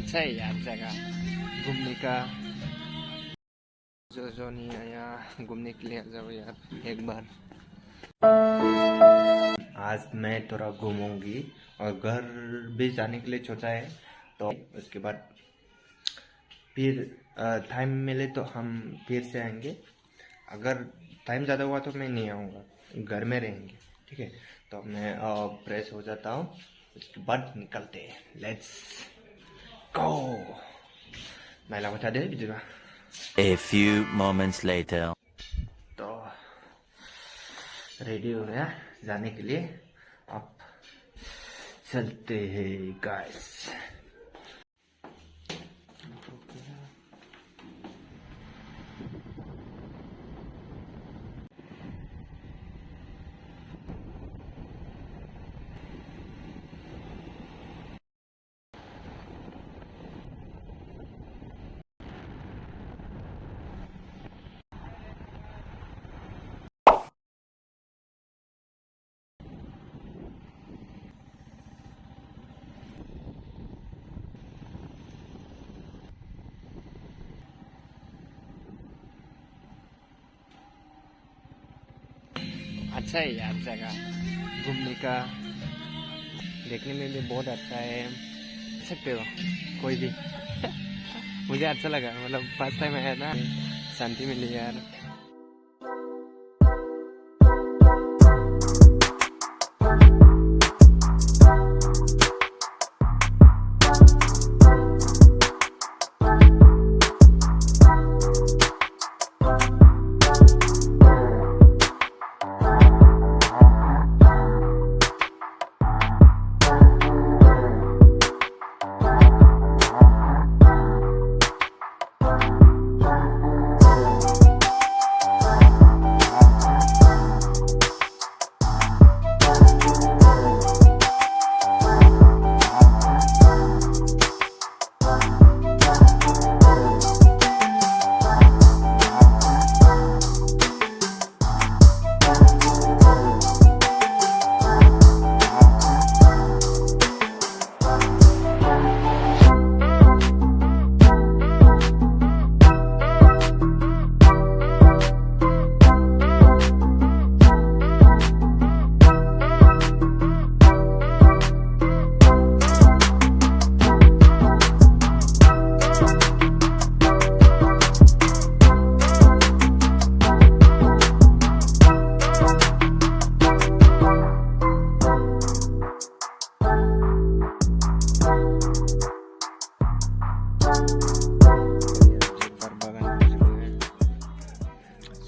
अच्छा है यार जगह घूमने का। जो नहीं आया घूमने के लिए आ जाओ यार एक बार। आज मैं थोड़ा घूमूंगी और घर भी जाने के लिए सोचा है, तो उसके बाद फिर टाइम मिले तो हम फिर से आएंगे। अगर टाइम ज़्यादा हुआ तो मैं नहीं आऊँगा, घर में रहेंगे, ठीक है। तो मैं फ्रेश हो जाता हूँ, उसके बाद निकलते हैं। Let's go. महिला बता दे बिजवा। A few moments later. तो रेडी हो गया जाने के लिए, अब चलते हैं गाइस। अच्छा है यार जगह घूमने का, देखने में भी बहुत अच्छा है। सकते हो कोई भी मुझे अच्छा लगा, मतलब फर्स्ट टाइम आया ना, शांति मिली यार।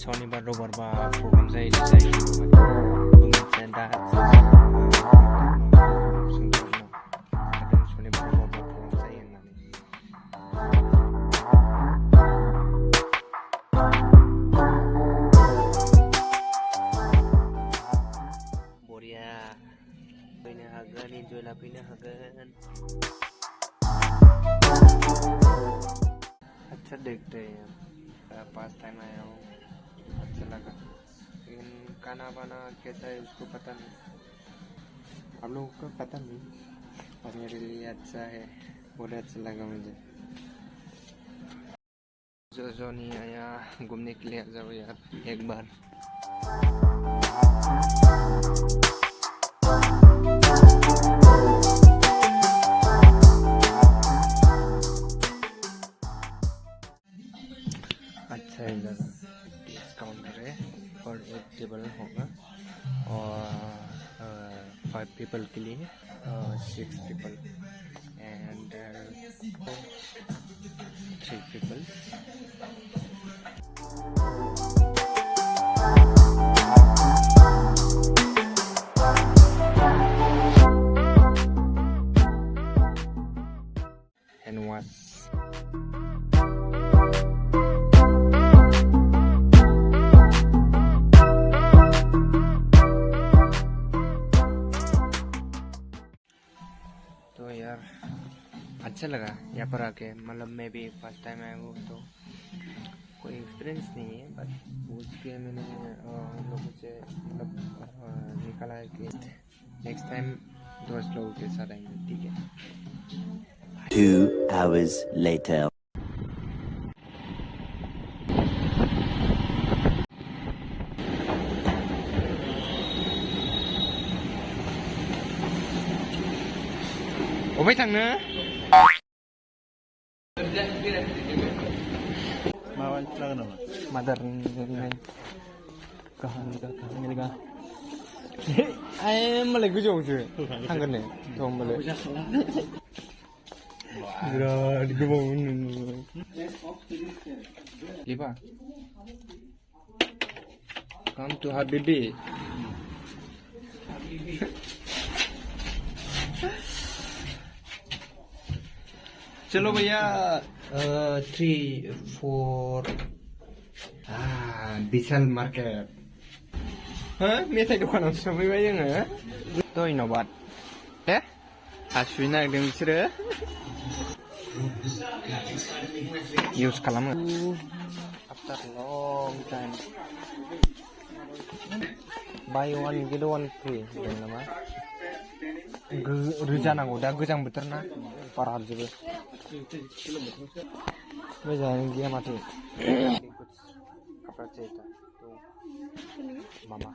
शनिबार रबिबारबा प्रग्राम जायो दा शनिबार रबिबारबा प्रग्राम जायो होननानै। बरिया फैनो हागोन, इन्जय लाफैनो हागोन। अच्छा देखते हैं, फर्स्ट टाइम आया हूँ, अच्छा लगा। लेकिन खाना वाना कैसा है उसको पता नहीं, आप लोगों को पता नहीं, और मेरे लिए अच्छा है, बहुत अच्छा लगा मुझे। जो नहीं आया घूमने के लिए आ जाओ यार एक बार। अच्छा है जगह, डिस्काउंटर है और एक टेबल होगा, और 5 पीपल के लिए 6 people and 3 people. Hand wash. तो यार अच्छा लगा यहाँ पर आके, मतलब मैं भी फर्स्ट टाइम आया हूँ तो कोई एक्सपीरियंस नहीं है, बस पूछ के मैंने लोगों से मतलब निकाला है कि नेक्स्ट टाइम दोस्त लोगों के साथ आएंगे, ठीक है। hours later. अबे थांनो माबा लागोन नामा? मादार गाहाम आय होमबालाय गोजौआवसो थांगोन ने थ' होमबालाय बिराद गोबाव Eva, come to Habibi. चलो भैया 3 4 विशाल मार्केट मेथाइ दखानाव सफैबाय जोङो धन्यबाद दे हासुनो नागिरदों बिसोरो इउज खालामो आफ्टार लं टाइम बाय वान गेट वान फ्रि होनदों नामा रोजा नांगौ दा गोजां बोथोर ना बारा हाबजोबो मोजाङानो गैया माथो कपड़ा चाहिए था तो मामा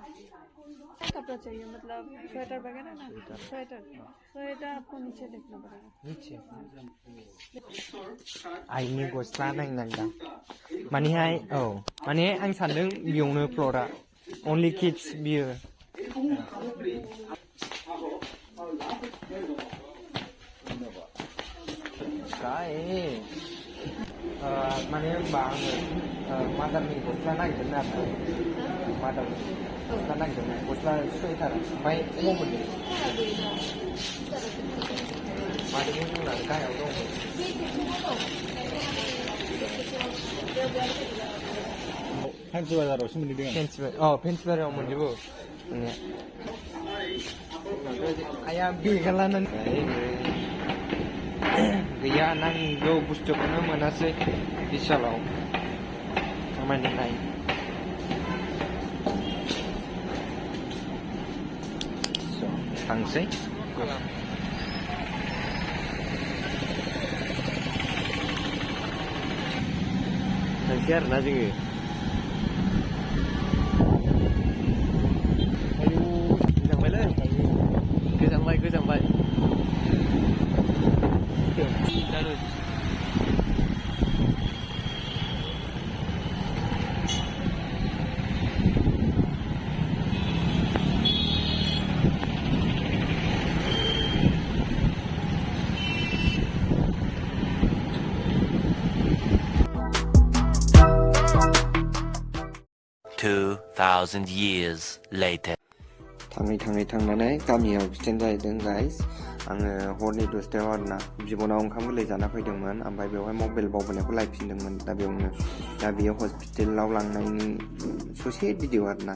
कपड़ा चाहिए मतलब स्वेटर वगैरह ना स्वेटर स्वेटर आपको नीचे देखना पड़ेगा नीचे आइनि गस्ला नायनो नागिरदां मानेहाय औ माने आं सानदों बेयावनो फ्लरा अनलि किड्स बियो माने होनबा आङो मादारनि गस्ला नागिरदोंमोन आरो मादारनि गस्ला नागिरदोंमोन गस्ला सुवेटार ओमफ्राय अबाव मोनदों मादैनि बुंनानै गाहायाव दंमोन फेन्सि बाजारावसो मोनहैदों फेन्सि बाजाराव मोनजोबो आया बेगा लानानै गैया नांगौ बुस्थुखौनो मोनासै बिशालाव खामानि नाय थांसै आरोना जोङो गोजांबाय गोजांबाय 2,000 years later. थाङै थांनानै गामियाव स्टेन्ड जाहैदों गाइस आङो हरनि 10टायाव आरोना बिबनाव ओंखाम गोरलै जाना फैदोंमोन ओमफ्राय बेवहाय मबाइल बावबोनायखौ लायफिनदोंमोन दा बेयावनो दा बेयो हस्पिटालाव लांनायनि ससे भिडिअ आरोना